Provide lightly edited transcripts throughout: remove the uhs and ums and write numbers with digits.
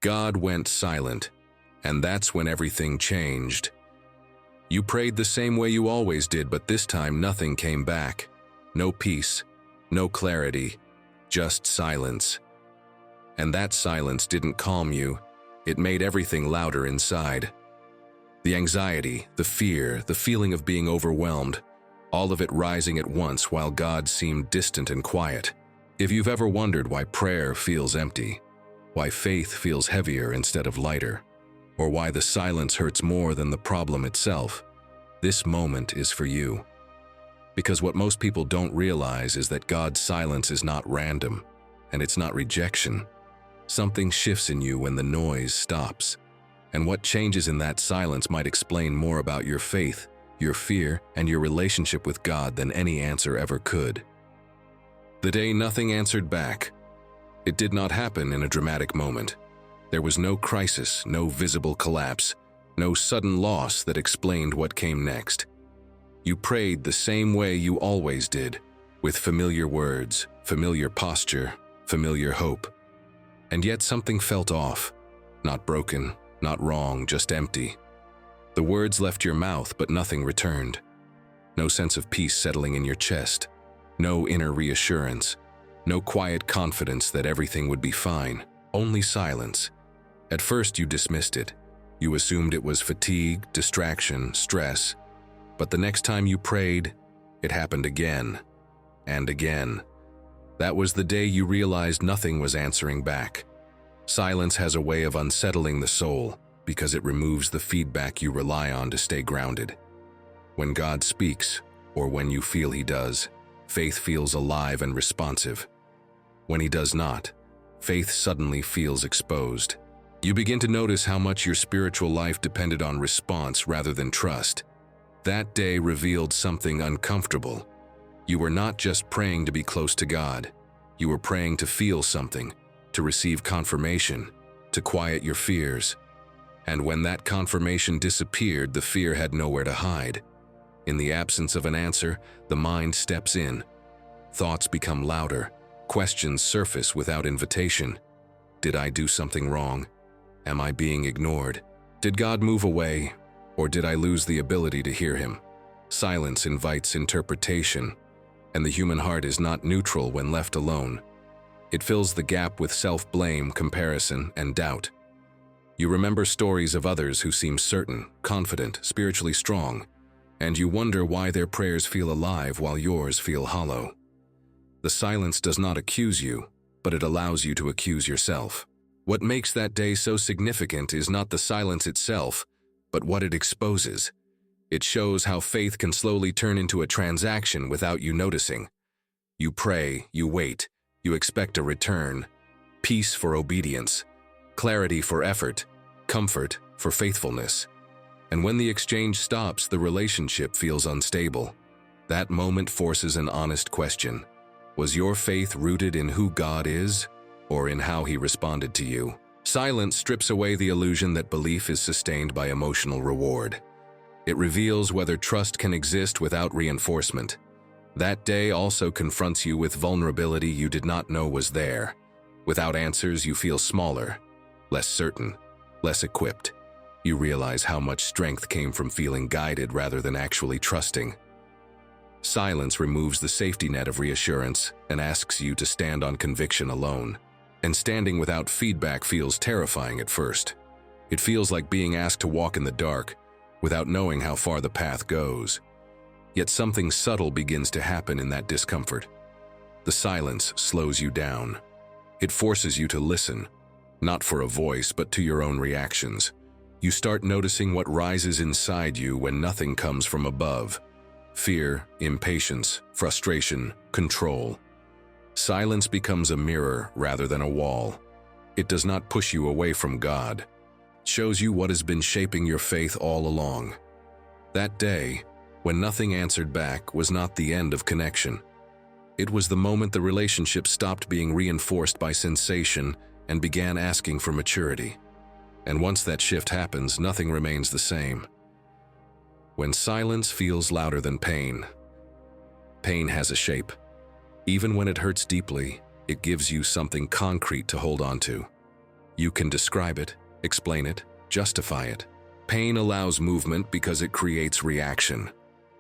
God went silent, and that's when everything changed. You prayed the same way you always did, but this time nothing came back. No peace, no clarity, just silence. And that silence didn't calm you, it made everything louder inside. The anxiety, the fear, the feeling of being overwhelmed, all of it rising at once while God seemed distant and quiet. If you've ever wondered why prayer feels empty, why faith feels heavier instead of lighter, or why the silence hurts more than the problem itself, this moment is for you. Because what most people don't realize is that God's silence is not random, and it's not rejection. Something shifts in you when the noise stops. And what changes in that silence might explain more about your faith, your fear, and your relationship with God than any answer ever could. The day nothing answered back. It did not happen in a dramatic moment. There was no crisis, no visible collapse, no sudden loss that explained what came next. You prayed the same way you always did, with familiar words, familiar posture, familiar hope. And yet something felt off. Not broken, not wrong, just empty. The words left your mouth, but nothing returned. No sense of peace settling in your chest. No inner reassurance. No quiet confidence that everything would be fine. Only silence. At first you dismissed it. You assumed it was fatigue, distraction, stress. But the next time you prayed, it happened again. And again. That was the day you realized nothing was answering back. Silence has a way of unsettling the soul because it removes the feedback you rely on to stay grounded. When God speaks, or when you feel He does, faith feels alive and responsive. When He does not, faith suddenly feels exposed. You begin to notice how much your spiritual life depended on response rather than trust. That day revealed something uncomfortable. You were not just praying to be close to God. You were praying to feel something, to receive confirmation, to quiet your fears. And when that confirmation disappeared, the fear had nowhere to hide. In the absence of an answer, the mind steps in. Thoughts become louder. Questions surface without invitation. Did I do something wrong? Am I being ignored? Did God move away, or did I lose the ability to hear Him? Silence invites interpretation, and the human heart is not neutral when left alone. It fills the gap with self-blame, comparison, and doubt. You remember stories of others who seem certain, confident, spiritually strong, and you wonder why their prayers feel alive while yours feel hollow. The silence does not accuse you, but it allows you to accuse yourself. What makes that day so significant is not the silence itself, but what it exposes. It shows how faith can slowly turn into a transaction without you noticing. You pray, you wait, you expect a return. Peace for obedience, clarity for effort, comfort for faithfulness. And when the exchange stops, the relationship feels unstable. That moment forces an honest question. Was your faith rooted in who God is, or in how He responded to you? Silence strips away the illusion that belief is sustained by emotional reward. It reveals whether trust can exist without reinforcement. That day also confronts you with vulnerability you did not know was there. Without answers, you feel smaller, less certain, less equipped. You realize how much strength came from feeling guided rather than actually trusting. Silence removes the safety net of reassurance and asks you to stand on conviction alone. And standing without feedback feels terrifying at first. It feels like being asked to walk in the dark, without knowing how far the path goes. Yet something subtle begins to happen in that discomfort. The silence slows you down. It forces you to listen, not for a voice, but to your own reactions. You start noticing what rises inside you when nothing comes from above. Fear, impatience, frustration, control. Silence becomes a mirror rather than a wall. It does not push you away from God. It shows you what has been shaping your faith all along. That day, when nothing answered back, was not the end of connection. It was the moment the relationship stopped being reinforced by sensation and began asking for maturity. And once that shift happens, nothing remains the same. When silence feels louder than pain, pain has a shape. Even when it hurts deeply, it gives you something concrete to hold on to. You can describe it, explain it, justify it. Pain allows movement because it creates reaction.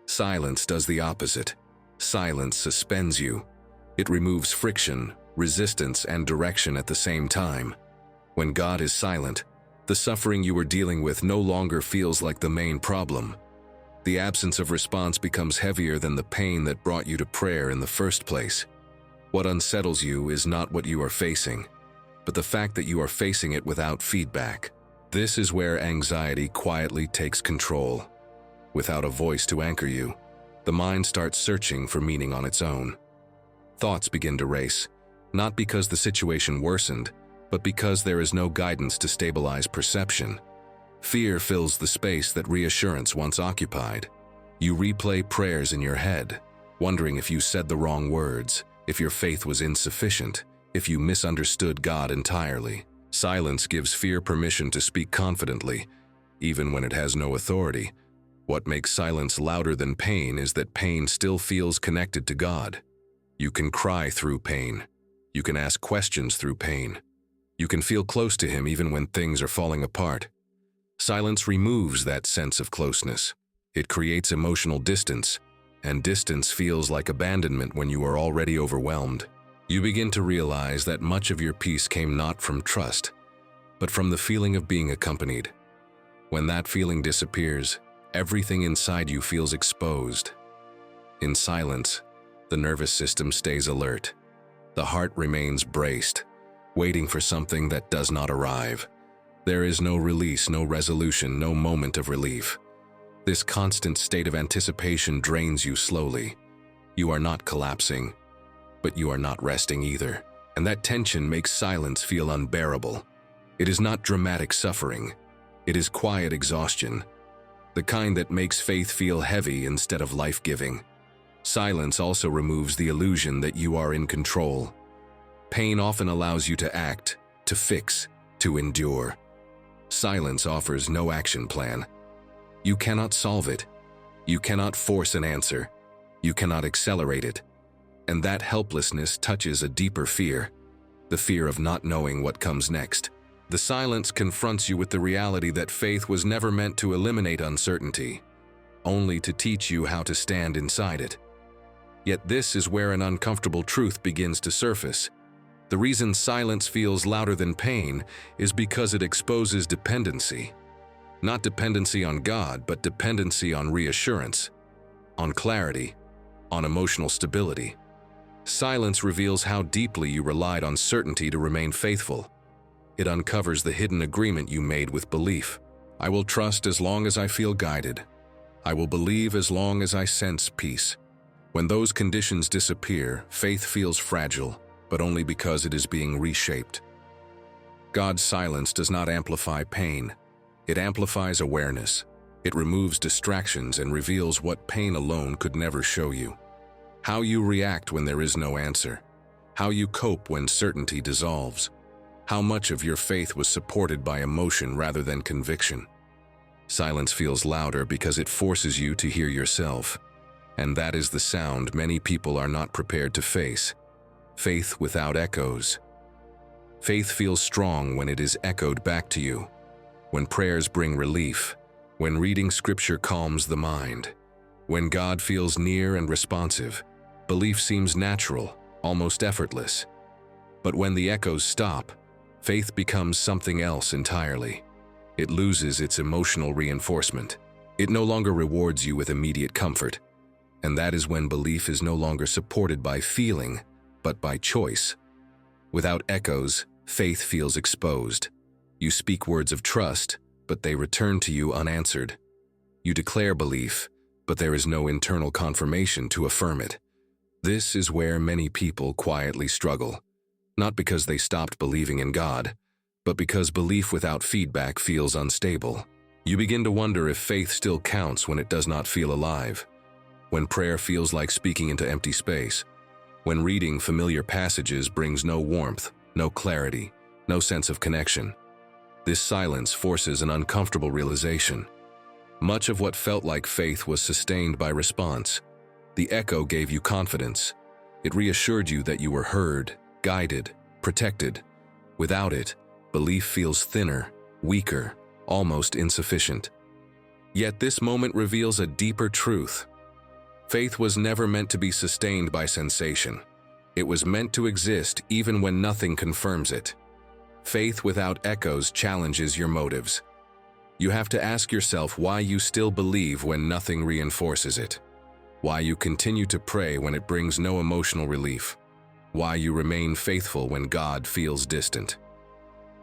Silence does the opposite. Silence suspends you. It removes friction, resistance, and direction at the same time. When God is silent, the suffering you are dealing with no longer feels like the main problem. The absence of response becomes heavier than the pain that brought you to prayer in the first place. What unsettles you is not what you are facing, but the fact that you are facing it without feedback. This is where anxiety quietly takes control. Without a voice to anchor you, the mind starts searching for meaning on its own. Thoughts begin to race, not because the situation worsened, but because there is no guidance to stabilize perception. Fear fills the space that reassurance once occupied. You replay prayers in your head, wondering if you said the wrong words, if your faith was insufficient, if you misunderstood God entirely. Silence gives fear permission to speak confidently, even when it has no authority. What makes silence louder than pain is that pain still feels connected to God. You can cry through pain. You can ask questions through pain. You can feel close to Him even when things are falling apart. Silence removes that sense of closeness. It creates emotional distance, and distance feels like abandonment when you are already overwhelmed. You begin to realize that much of your peace came not from trust, but from the feeling of being accompanied. When that feeling disappears, everything inside you feels exposed. In silence, the nervous system stays alert. The heart remains braced, waiting for something that does not arrive. There is no release, no resolution, no moment of relief. This constant state of anticipation drains you slowly. You are not collapsing, but you are not resting either. And that tension makes silence feel unbearable. It is not dramatic suffering. It is quiet exhaustion, the kind that makes faith feel heavy instead of life-giving. Silence also removes the illusion that you are in control. Pain often allows you to act, to fix, to endure. Silence offers no action plan. You cannot solve it. You cannot force an answer. You cannot accelerate it. And that helplessness touches a deeper fear, the fear of not knowing what comes next. The silence confronts you with the reality that faith was never meant to eliminate uncertainty, only to teach you how to stand inside it. Yet this is where an uncomfortable truth begins to surface. The reason silence feels louder than pain is because it exposes dependency. Not dependency on God, but dependency on reassurance, on clarity, on emotional stability. Silence reveals how deeply you relied on certainty to remain faithful. It uncovers the hidden agreement you made with belief. I will trust as long as I feel guided. I will believe as long as I sense peace. When those conditions disappear, faith feels fragile, but only because it is being reshaped. God's silence does not amplify pain. It amplifies awareness. It removes distractions and reveals what pain alone could never show you. How you react when there is no answer. How you cope when certainty dissolves. How much of your faith was supported by emotion rather than conviction. Silence feels louder because it forces you to hear yourself. And that is the sound many people are not prepared to face. Faith without echoes. Faith feels strong when it is echoed back to you. When prayers bring relief. When reading scripture calms the mind. When God feels near and responsive. Belief seems natural, almost effortless. But when the echoes stop, faith becomes something else entirely. It loses its emotional reinforcement. It no longer rewards you with immediate comfort. And that is when belief is no longer supported by feeling, but by choice. Without echoes, faith feels exposed. You speak words of trust, but they return to you unanswered. You declare belief, but there is no internal confirmation to affirm it. This is where many people quietly struggle, not because they stopped believing in God, but because belief without feedback feels unstable. You begin to wonder if faith still counts when it does not feel alive, when prayer feels like speaking into empty space, when reading familiar passages brings no warmth, no clarity, no sense of connection. This silence forces an uncomfortable realization. Much of what felt like faith was sustained by response. The echo gave you confidence. It reassured you that you were heard, guided, protected. Without it, Belief feels thinner, weaker, almost insufficient. Yet this moment reveals a deeper truth. Faith was never meant to be sustained by sensation. It was meant to exist even when nothing confirms it. Faith without echoes challenges your motives. You have to ask yourself why you still believe when nothing reinforces it. Why you continue to pray when it brings no emotional relief. Why you remain faithful when God feels distant.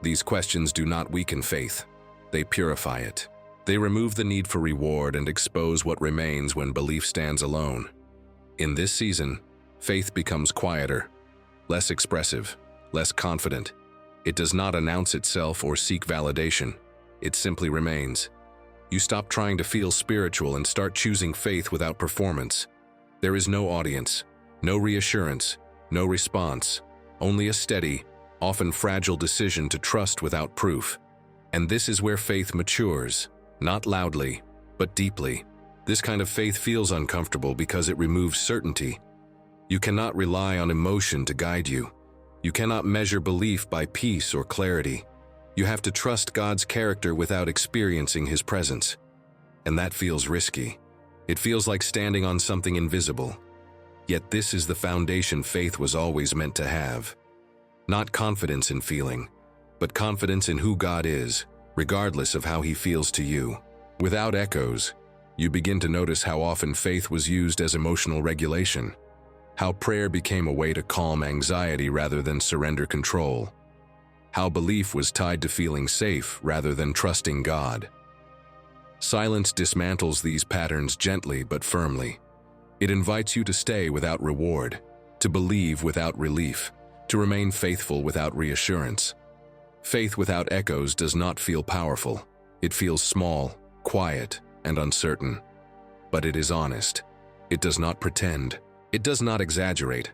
These questions do not weaken faith. They purify it. They remove the need for reward and expose what remains when belief stands alone. In this season, faith becomes quieter, less expressive, less confident. It does not announce itself or seek validation. It simply remains. You stop trying to feel spiritual and start choosing faith without performance. There is no audience, no reassurance, no response, only a steady, often fragile decision to trust without proof. And this is where faith matures, not loudly, but deeply. This kind of faith feels uncomfortable because it removes certainty. You cannot rely on emotion to guide you. You cannot measure belief by peace or clarity. You have to trust God's character without experiencing His presence. And that feels risky. It feels like standing on something invisible. Yet this is the foundation faith was always meant to have. Not confidence in feeling, but confidence in who God is, regardless of how He feels to you. Without echoes, you begin to notice how often faith was used as emotional regulation, how prayer became a way to calm anxiety rather than surrender control, how belief was tied to feeling safe rather than trusting God. Silence dismantles these patterns gently but firmly. It invites you to stay without reward, to believe without relief, to remain faithful without reassurance. Faith without echoes does not feel powerful. It feels small, quiet, and uncertain. But it is honest. It does not pretend. It does not exaggerate.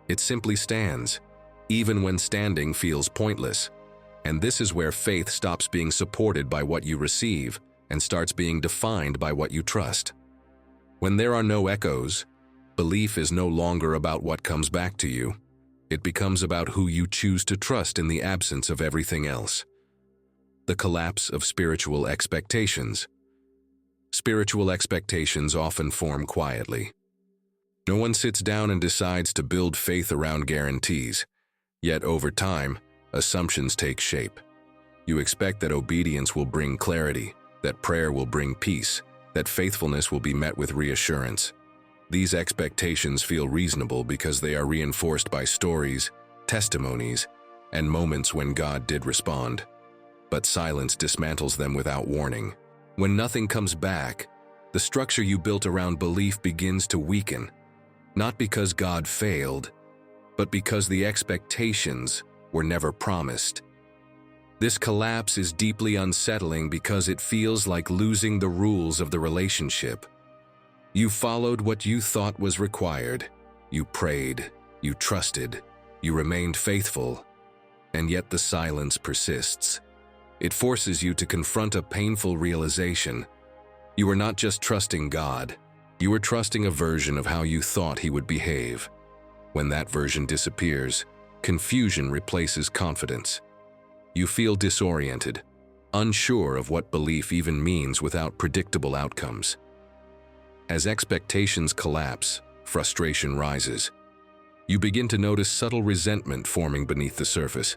It simply stands, even when standing feels pointless. And this is where faith stops being supported by what you receive and starts being defined by what you trust. When there are no echoes, belief is no longer about what comes back to you. It becomes about who you choose to trust in the absence of everything else. The collapse of spiritual expectations. Spiritual expectations often form quietly. No one sits down and decides to build faith around guarantees. Yet over time, assumptions take shape. You expect that obedience will bring clarity, that prayer will bring peace, that faithfulness will be met with reassurance. These expectations feel reasonable because they are reinforced by stories, testimonies, and moments when God did respond. But silence dismantles them without warning. When nothing comes back, the structure you built around belief begins to weaken, not because God failed, but because the expectations were never promised. This collapse is deeply unsettling because it feels like losing the rules of the relationship. You followed what you thought was required. You prayed, you trusted, you remained faithful, and yet the silence persists. It forces you to confront a painful realization. You were not just trusting God, you were trusting a version of how you thought He would behave. When that version disappears, confusion replaces confidence. You feel disoriented, unsure of what belief even means without predictable outcomes. As expectations collapse, frustration rises. You begin to notice subtle resentment forming beneath the surface.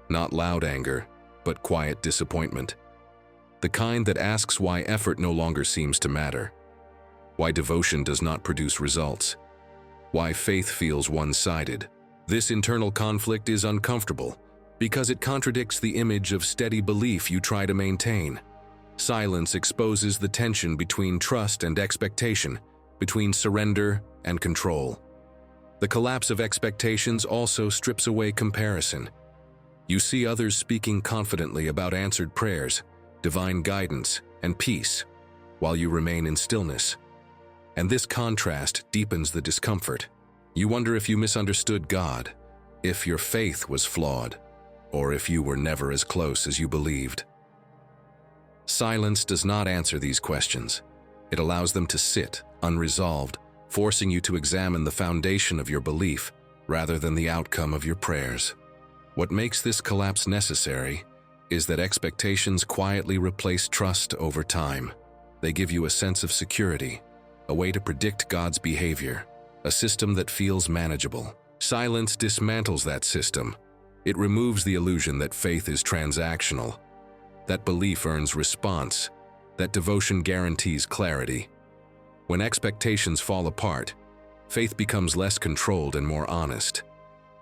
Not loud anger, but quiet disappointment. The kind that asks why effort no longer seems to matter. Why devotion does not produce results. Why faith feels one-sided. This internal conflict is uncomfortable because it contradicts the image of steady belief you try to maintain. Silence exposes the tension between trust and expectation, between surrender and control. The collapse of expectations also strips away comparison. You see others speaking confidently about answered prayers, divine guidance, and peace, while you remain in stillness. And this contrast deepens the discomfort. You wonder if you misunderstood God, if your faith was flawed, or if you were never as close as you believed. Silence does not answer these questions. It allows them to sit, unresolved, forcing you to examine the foundation of your belief rather than the outcome of your prayers. What makes this collapse necessary is that expectations quietly replace trust over time. They give you a sense of security, a way to predict God's behavior, a system that feels manageable. Silence dismantles that system. It removes the illusion that faith is transactional, that belief earns response, that devotion guarantees clarity. When expectations fall apart, faith becomes less controlled and more honest.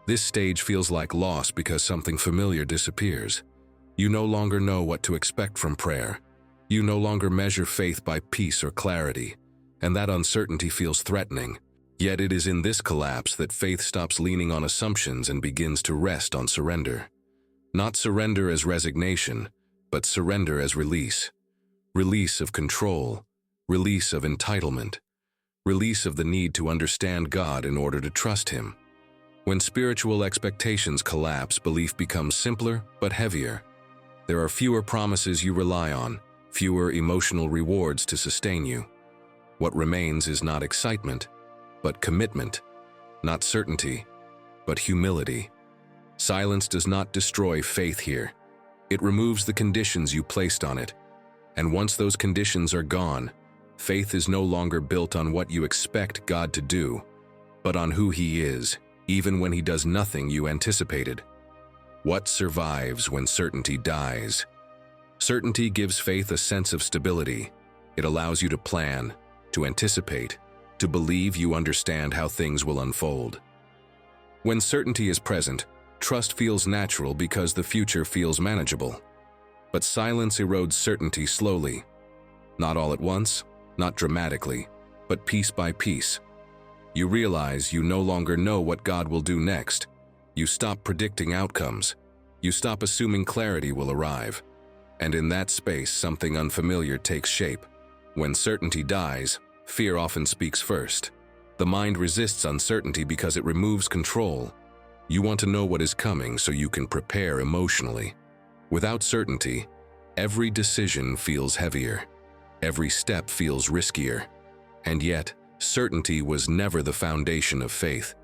This stage feels like loss because something familiar disappears. You no longer know what to expect from prayer. You no longer measure faith by peace or clarity, and that uncertainty feels threatening. Yet it is in this collapse that faith stops leaning on assumptions and begins to rest on surrender. Not surrender as resignation, but surrender as release. Release of control, release of entitlement, release of the need to understand God in order to trust Him. When spiritual expectations collapse, belief becomes simpler but heavier. There are fewer promises you rely on, fewer emotional rewards to sustain you. What remains is not excitement, but commitment, not certainty, but humility. Silence does not destroy faith here. It removes the conditions you placed on it. And once those conditions are gone, faith is no longer built on what you expect God to do, but on who He is, even when He does nothing you anticipated. What survives when certainty dies? Certainty gives faith a sense of stability. It allows you to plan, to anticipate, to believe you understand how things will unfold. When certainty is present, trust feels natural because the future feels manageable. But silence erodes certainty slowly. Not all at once, not dramatically, but piece by piece. You realize you no longer know what God will do next. You stop predicting outcomes. You stop assuming clarity will arrive. And in that space, something unfamiliar takes shape. When certainty dies, fear often speaks first. The mind resists uncertainty because it removes control. You want to know what is coming so you can prepare emotionally. Without certainty, every decision feels heavier. Every step feels riskier. And yet, certainty was never the foundation of faith.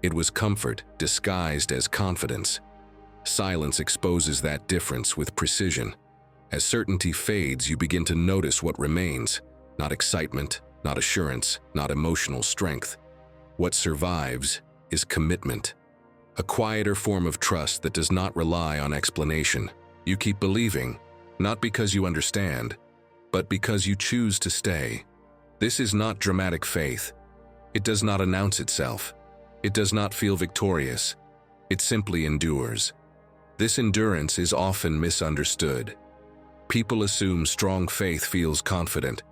It was comfort disguised as confidence. Silence exposes that difference with precision. As certainty fades, you begin to notice what remains. Not excitement, not assurance, not emotional strength. What survives is commitment. A quieter form of trust that does not rely on explanation. You keep believing, not because you understand, but because you choose to stay. This is not dramatic faith. It does not announce itself. It does not feel victorious. It simply endures. This endurance is often misunderstood. People assume strong faith feels confident,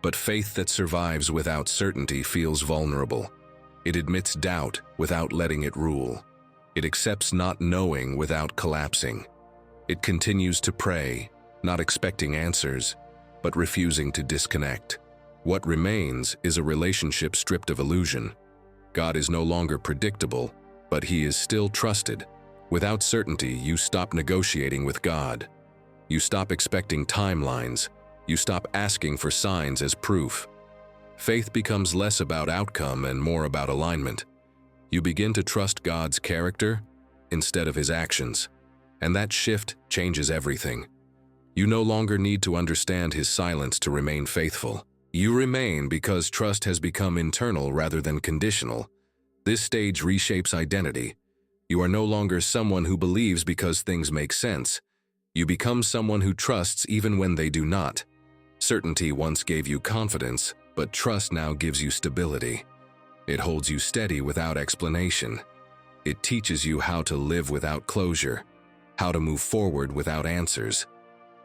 but faith that survives without certainty feels vulnerable. It admits doubt without letting it rule. It accepts not knowing without collapsing. It continues to pray, not expecting answers, but refusing to disconnect. What remains is a relationship stripped of illusion. God is no longer predictable, but He is still trusted. Without certainty, you stop negotiating with God. You stop expecting timelines. You stop asking for signs as proof. Faith becomes less about outcome and more about alignment. You begin to trust God's character instead of His actions, and that shift changes everything. You no longer need to understand His silence to remain faithful. You remain because trust has become internal rather than conditional. This stage reshapes identity. You are no longer someone who believes because things make sense. You become someone who trusts even when they do not. Certainty once gave you confidence, but trust now gives you stability. It holds you steady without explanation. It teaches you how to live without closure, how to move forward without answers,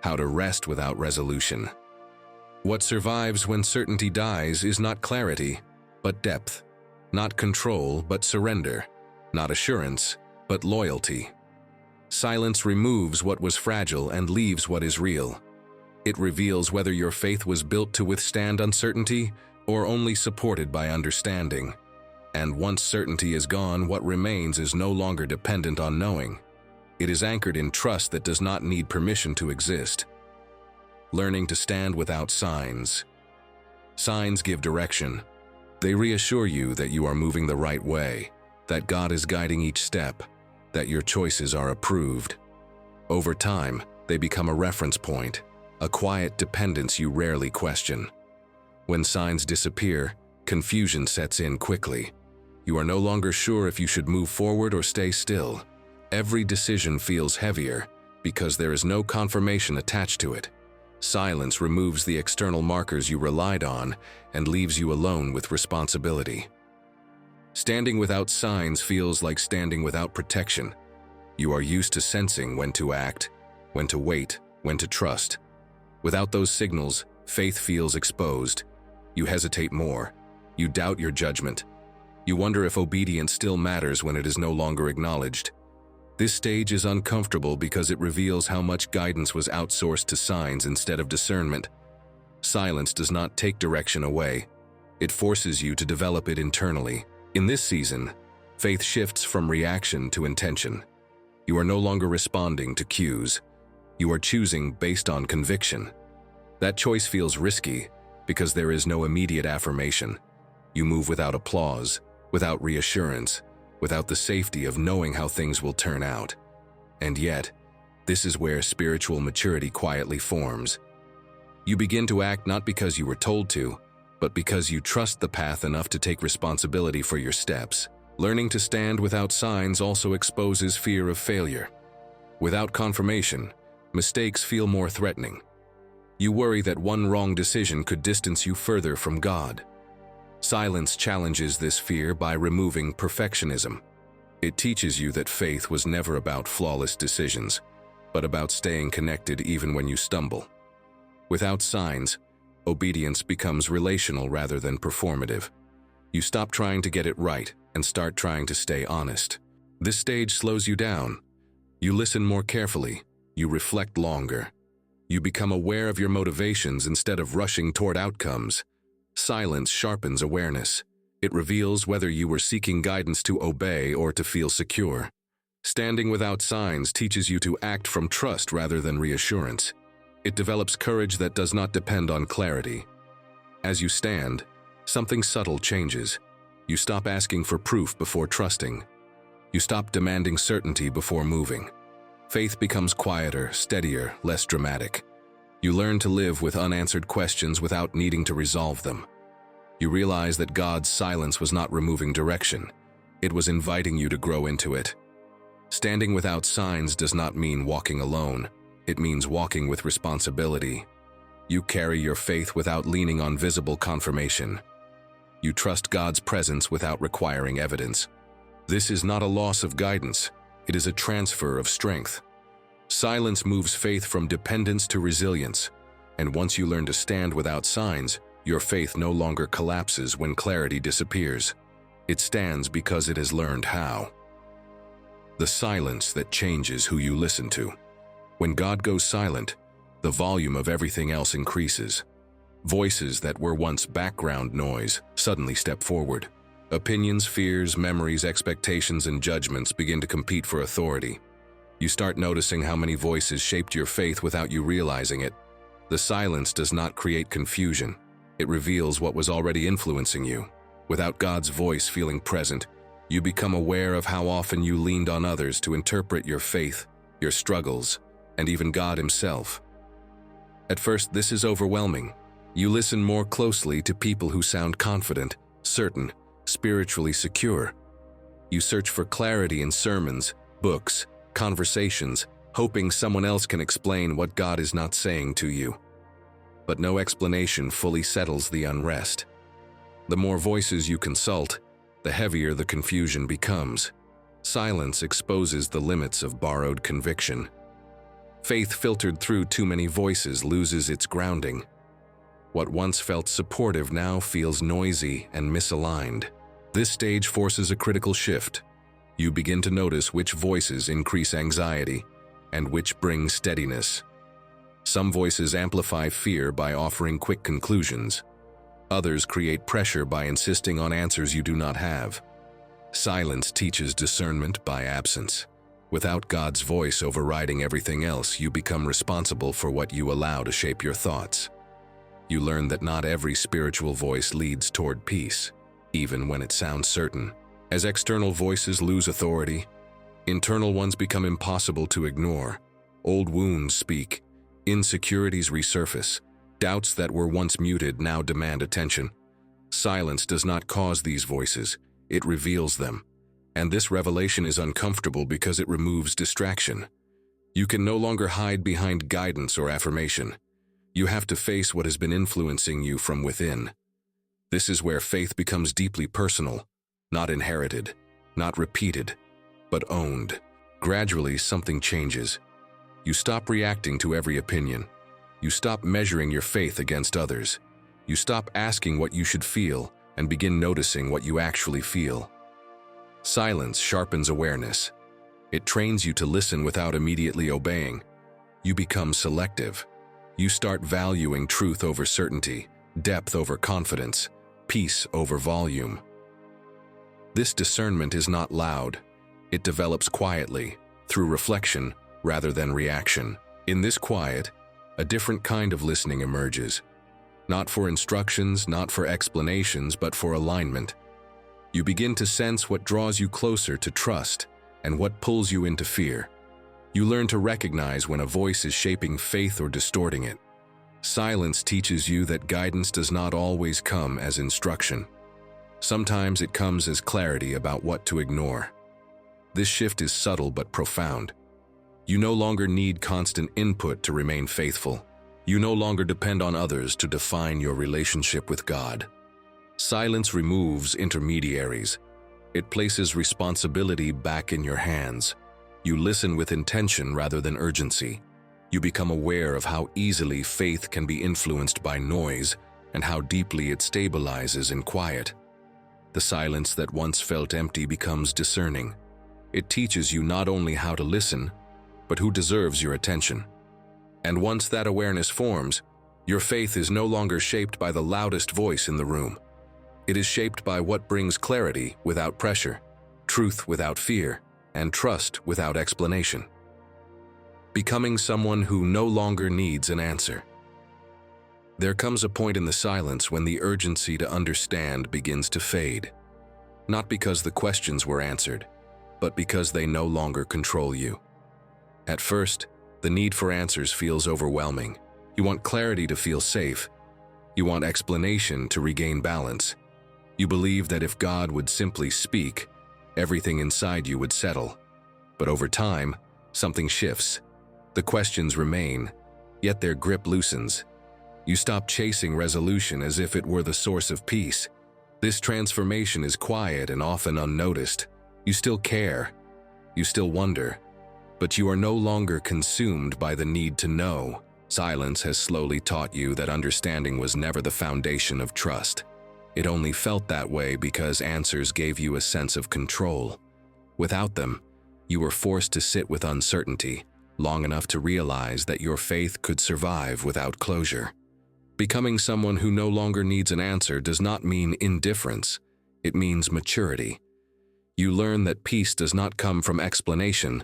how to rest without resolution. What survives when certainty dies is not clarity, but depth. Not control, but surrender. Not assurance, but loyalty. Silence removes what was fragile and leaves what is real. It reveals whether your faith was built to withstand uncertainty or only supported by understanding. And once certainty is gone, what remains is no longer dependent on knowing. It is anchored in trust that does not need permission to exist. Learning to stand without signs. Signs give direction. They reassure you that you are moving the right way, that God is guiding each step. that your choices are approved. Over time, they become a reference point, a quiet dependence you rarely question. When signs disappear, confusion sets in quickly. You are no longer sure if you should move forward or stay still. Every decision feels heavier because there is no confirmation attached to it. Silence removes the external markers you relied on and leaves you alone with responsibility. Standing without signs feels like standing without protection. You are used to sensing when to act, when to wait, when to trust. Without those signals, faith feels exposed. You hesitate more. You doubt your judgment. You wonder if obedience still matters when it is no longer acknowledged. This stage is uncomfortable because it reveals how much guidance was outsourced to signs instead of discernment. Silence does not take direction away. It forces you to develop it internally. In this season, faith shifts from reaction to intention. You are no longer responding to cues. You are choosing based on conviction. That choice feels risky because there is no immediate affirmation. You move without applause, without reassurance, without the safety of knowing how things will turn out. And yet, this is where spiritual maturity quietly forms. You begin to act not because you were told to, but because you trust the path enough to take responsibility for your steps. Learning to stand without signs also exposes fear of failure. Without confirmation, mistakes feel more threatening. You worry that one wrong decision could distance you further from God. Silence challenges this fear by removing perfectionism. It teaches you that faith was never about flawless decisions, but about staying connected even when you stumble. Without signs, obedience becomes relational rather than performative. You stop trying to get it right and start trying to stay honest. This stage slows you down. You listen more carefully. You reflect longer. You become aware of your motivations instead of rushing toward outcomes. Silence sharpens awareness. It reveals whether you were seeking guidance to obey or to feel secure. Standing without signs teaches you to act from trust rather than reassurance. It develops courage that does not depend on clarity. As you stand, something subtle changes. You stop asking for proof before trusting. You stop demanding certainty before moving. Faith becomes quieter, steadier, less dramatic. You learn to live with unanswered questions without needing to resolve them. You realize that God's silence was not removing direction. It was inviting you to grow into it. Standing without signs does not mean walking alone. It means walking with responsibility. You carry your faith without leaning on visible confirmation. You trust God's presence without requiring evidence. This is not a loss of guidance. It is a transfer of strength. Silence moves faith from dependence to resilience, and once you learn to stand without signs, your faith no longer collapses when clarity disappears. It stands because it has learned how. The silence that changes who you listen to. When God goes silent, the volume of everything else increases. Voices that were once background noise suddenly step forward. Opinions, fears, memories, expectations, and judgments begin to compete for authority. You start noticing how many voices shaped your faith without you realizing it. The silence does not create confusion. It reveals what was already influencing you. Without God's voice feeling present, you become aware of how often you leaned on others to interpret your faith, your struggles, and even God Himself. At first, this is overwhelming. You listen more closely to people who sound confident, certain, spiritually secure. You search for clarity in sermons, books, conversations, hoping someone else can explain what God is not saying to you. But no explanation fully settles the unrest. The more voices you consult, the heavier the confusion becomes. Silence exposes the limits of borrowed conviction. Faith filtered through too many voices loses its grounding. What once felt supportive now feels noisy and misaligned. This stage forces a critical shift. You begin to notice which voices increase anxiety and which bring steadiness. Some voices amplify fear by offering quick conclusions. Others create pressure by insisting on answers you do not have. Silence teaches discernment by absence. Without God's voice overriding everything else, you become responsible for what you allow to shape your thoughts. You learn that not every spiritual voice leads toward peace, even when it sounds certain. As external voices lose authority, Internal ones become impossible to ignore. Old wounds speak. Insecurities resurface. Doubts that were once muted now demand attention. Silence does not cause these voices, it reveals them. And this revelation is uncomfortable because it removes distraction. You can no longer hide behind guidance or affirmation. You have to face what has been influencing you from within. This is where faith becomes deeply personal, not inherited, not repeated, but owned. Gradually, something changes. You stop reacting to every opinion. You stop measuring your faith against others. You stop asking what you should feel and begin noticing what you actually feel. Silence sharpens awareness. It trains you to listen without immediately obeying. You become selective. You start valuing truth over certainty, depth over confidence, peace over volume. This discernment is not loud. It develops quietly, through reflection rather than reaction. In this quiet, a different kind of listening emerges. Not for instructions, not for explanations, but for alignment. You begin to sense what draws you closer to trust and what pulls you into fear. You learn to recognize when a voice is shaping faith or distorting it. Silence teaches you that guidance does not always come as instruction. Sometimes it comes as clarity about what to ignore. This shift is subtle but profound. You no longer need constant input to remain faithful. You no longer depend on others to define your relationship with God. Silence removes intermediaries. It places responsibility back in your hands. You listen with intention rather than urgency. You become aware of how easily faith can be influenced by noise and how deeply it stabilizes in quiet. The silence that once felt empty becomes discerning. It teaches you not only how to listen, but who deserves your attention. And once that awareness forms, your faith is no longer shaped by the loudest voice in the room. It is shaped by what brings clarity without pressure, truth without fear, and trust without explanation. Becoming someone who no longer needs an answer. There comes a point in the silence when the urgency to understand begins to fade. Not because the questions were answered, but because they no longer control you. At first, the need for answers feels overwhelming. You want clarity to feel safe. You want explanation to regain balance. You believe that if God would simply speak, everything inside you would settle. But over time, something shifts. The questions remain, yet their grip loosens. You stop chasing resolution as if it were the source of peace. This transformation is quiet and often unnoticed. You still care. You still wonder. But you are no longer consumed by the need to know. Silence has slowly taught you that understanding was never the foundation of trust. It only felt that way because answers gave you a sense of control. Without them, you were forced to sit with uncertainty long enough to realize that your faith could survive without closure. Becoming someone who no longer needs an answer does not mean indifference. It means maturity. You learn that peace does not come from explanation,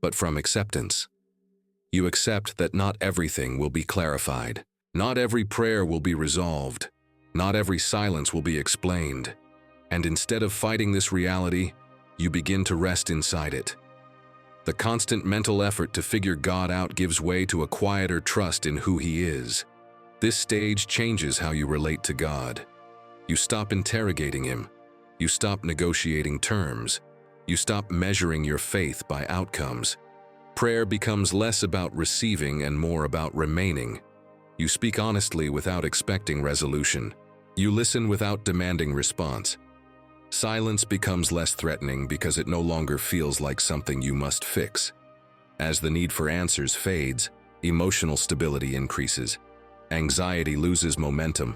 but from acceptance. You accept that not everything will be clarified. Not every prayer will be resolved. Not every silence will be explained. And instead of fighting this reality, you begin to rest inside it. The constant mental effort to figure God out gives way to a quieter trust in who He is. This stage changes how you relate to God. You stop interrogating Him. You stop negotiating terms. You stop measuring your faith by outcomes. Prayer becomes less about receiving and more about remaining. You speak honestly without expecting resolution. You listen without demanding response. Silence becomes less threatening because it no longer feels like something you must fix. As the need for answers fades, emotional stability increases. Anxiety loses momentum.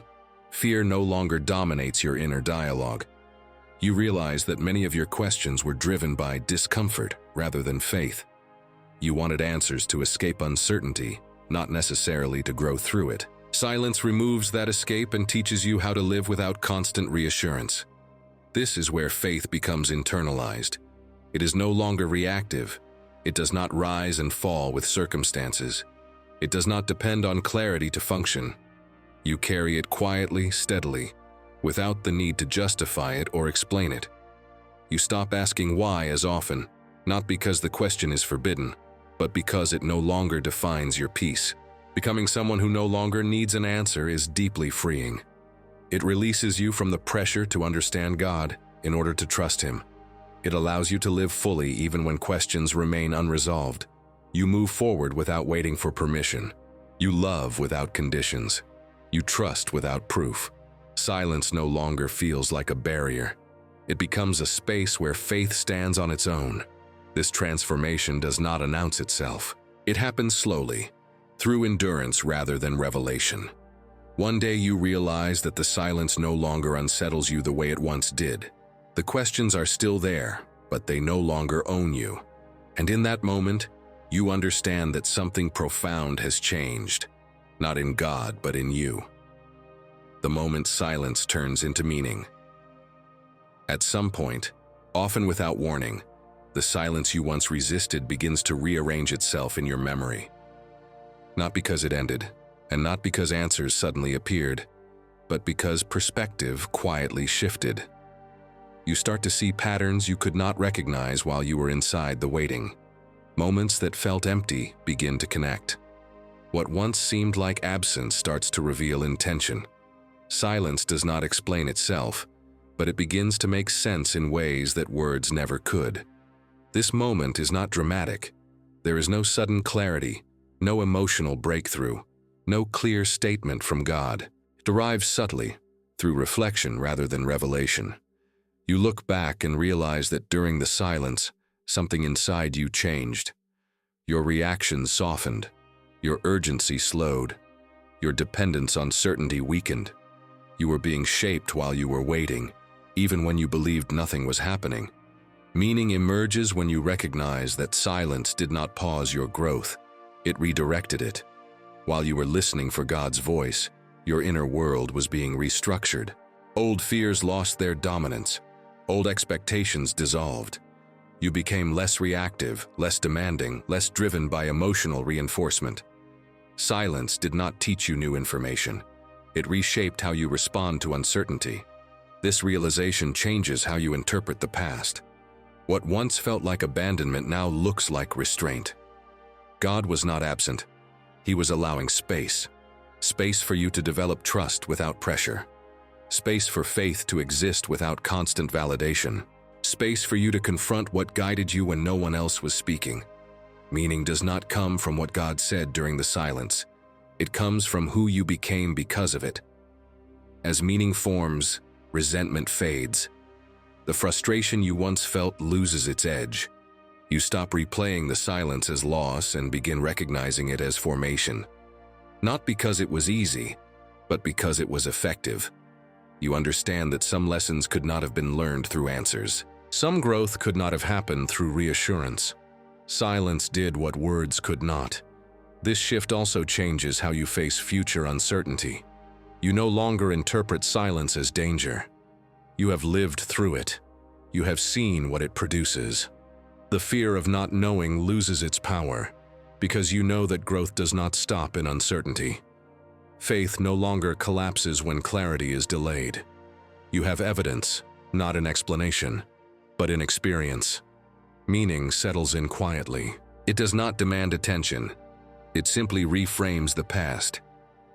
Fear no longer dominates your inner dialogue. You realize that many of your questions were driven by discomfort rather than faith. You wanted answers to escape uncertainty, not necessarily to grow through it. Silence removes that escape and teaches you how to live without constant reassurance. This is where faith becomes internalized. It is no longer reactive. It does not rise and fall with circumstances. It does not depend on clarity to function. You carry it quietly, steadily, without the need to justify it or explain it. You stop asking why as often, Not because the question is forbidden, but because it no longer defines your peace. Becoming someone who no longer needs an answer is deeply freeing. It releases you from the pressure to understand God in order to trust Him. It allows you to live fully even when questions remain unresolved. You move forward without waiting for permission. You love without conditions. You trust without proof. Silence no longer feels like a barrier. It becomes a space where faith stands on its own. This transformation does not announce itself. It happens slowly, through endurance rather than revelation. One day you realize that the silence no longer unsettles you the way it once did. The questions are still there, but they no longer own you. And in that moment, you understand that something profound has changed, not in God, but in you. The moment silence turns into meaning. At some point, often without warning, the silence you once resisted begins to rearrange itself in your memory. Not because it ended, and not because answers suddenly appeared, but because perspective quietly shifted. You start to see patterns you could not recognize while you were inside the waiting. Moments that felt empty begin to connect. What once seemed like absence starts to reveal intention. Silence does not explain itself, but it begins to make sense in ways that words never could. This moment is not dramatic. There is no sudden clarity, no emotional breakthrough, no clear statement from God. It arrives subtly, through reflection rather than revelation. You look back and realize that during the silence, something inside you changed. Your reactions softened, your urgency slowed, your dependence on certainty weakened. You were being shaped while you were waiting, even when you believed nothing was happening. Meaning emerges when you recognize that silence did not pause your growth, it redirected it. While you were listening for God's voice, your inner world was being restructured. Old fears lost their dominance. Old expectations dissolved. You became less reactive, less demanding, less driven by emotional reinforcement. Silence did not teach you new information. It reshaped how you respond to uncertainty. This realization changes how you interpret the past. What once felt like abandonment now looks like restraint. God was not absent. He was allowing space. Space for you to develop trust without pressure. Space for faith to exist without constant validation. Space for you to confront what guided you when no one else was speaking. Meaning does not come from what God said during the silence. It comes from who you became because of it. As meaning forms, resentment fades. The frustration you once felt loses its edge. You stop replaying the silence as loss and begin recognizing it as formation. Not because it was easy, but because it was effective. You understand that some lessons could not have been learned through answers. Some growth could not have happened through reassurance. Silence did what words could not. This shift also changes how you face future uncertainty. You no longer interpret silence as danger. You have lived through it. You have seen what it produces. The fear of not knowing loses its power, because you know that growth does not stop in uncertainty. Faith no longer collapses when clarity is delayed. You have evidence, not an explanation, but an experience. Meaning settles in quietly. It does not demand attention. It simply reframes the past.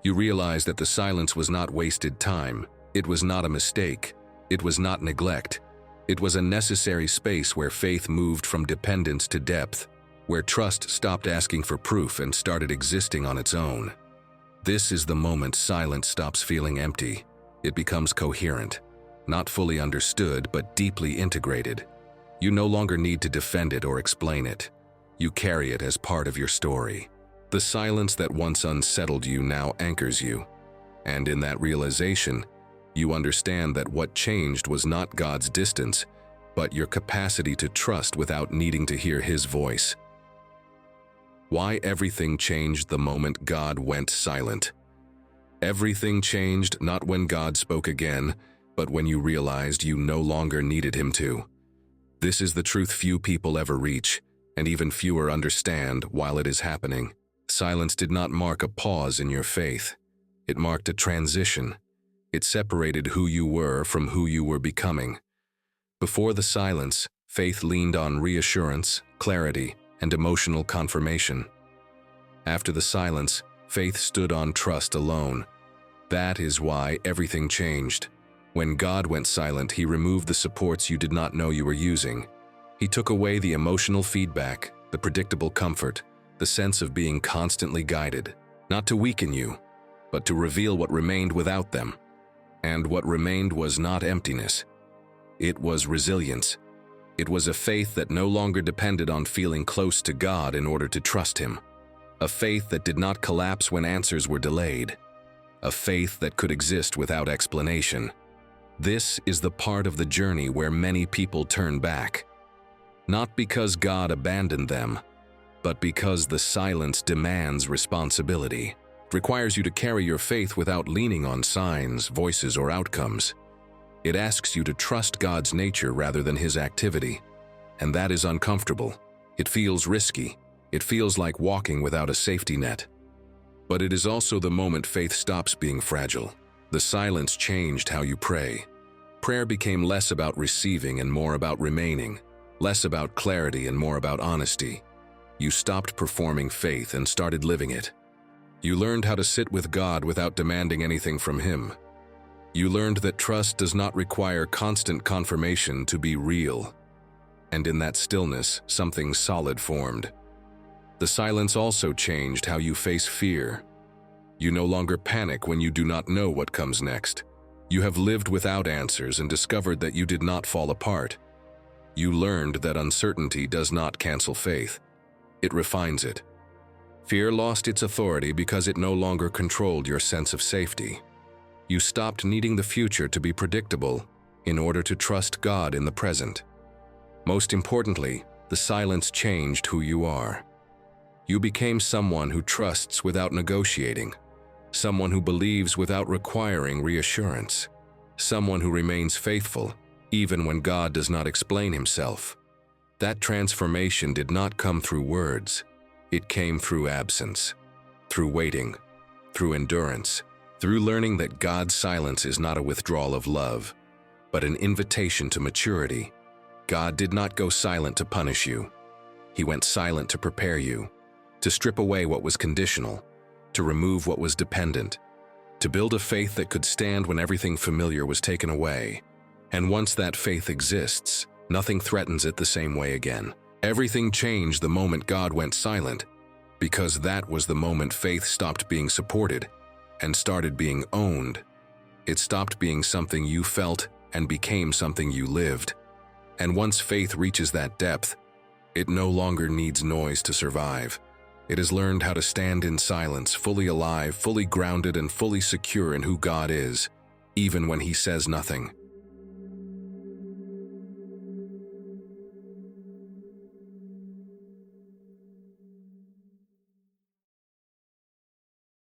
You realize that the silence was not wasted time. It was not a mistake. It was not neglect. It was a necessary space where faith moved from dependence to depth, where trust stopped asking for proof and started existing on its own. This is the moment silence stops feeling empty. It becomes coherent, not fully understood, but deeply integrated. You no longer need to defend it or explain it. You carry it as part of your story. The silence that once unsettled you now anchors you. And in that realization, you understand that what changed was not God's distance, but your capacity to trust without needing to hear His voice. Why everything changed the moment God went silent. Everything changed not when God spoke again, but when you realized you no longer needed Him to. This is the truth few people ever reach, and even fewer understand while it is happening. Silence did not mark a pause in your faith. It marked a transition. It separated who you were from who you were becoming. Before the silence, Faith leaned on reassurance, clarity, and emotional confirmation. After the silence, faith stood on trust alone. That is why everything changed. When God went silent, He removed the supports you did not know you were using. He took away the emotional feedback, the predictable comfort, the sense of being constantly guided, not to weaken you, but to reveal what remained without them. And what remained was not emptiness. It was resilience. It was a faith that no longer depended on feeling close to God in order to trust Him. A faith that did not collapse when answers were delayed. A faith that could exist without explanation. This is the part of the journey where many people turn back. Not because God abandoned them, but because the silence demands responsibility. It requires you to carry your faith without leaning on signs, voices, or outcomes. It asks you to trust God's nature rather than His activity. And that is uncomfortable. It feels risky. It feels like walking without a safety net. But it is also the moment faith stops being fragile. The silence changed how you pray. Prayer became less about receiving and more about remaining, less about clarity and more about honesty. You stopped performing faith and started living it. You learned how to sit with God without demanding anything from Him. You learned that trust does not require constant confirmation to be real. And in that stillness, something solid formed. The silence also changed how you face fear. You no longer panic when you do not know what comes next. You have lived without answers and discovered that you did not fall apart. You learned that uncertainty does not cancel faith. It refines it. Fear lost its authority because it no longer controlled your sense of safety. You stopped needing the future to be predictable in order to trust God in the present. Most importantly, the silence changed who you are. You became someone who trusts without negotiating, someone who believes without requiring reassurance, someone who remains faithful even when God does not explain Himself. That transformation did not come through words. It came through absence, through waiting, through endurance, through learning that God's silence is not a withdrawal of love, but an invitation to maturity. God did not go silent to punish you. He went silent to prepare you, to strip away what was conditional, to remove what was dependent, to build a faith that could stand when everything familiar was taken away. And once that faith exists, nothing threatens it the same way again. Everything changed the moment God went silent, because that was the moment faith stopped being supported and started being owned. It stopped being something you felt and became something you lived. And once faith reaches that depth, it no longer needs noise to survive. It has learned how to stand in silence, fully alive, fully grounded, and fully secure in who God is, even when He says nothing.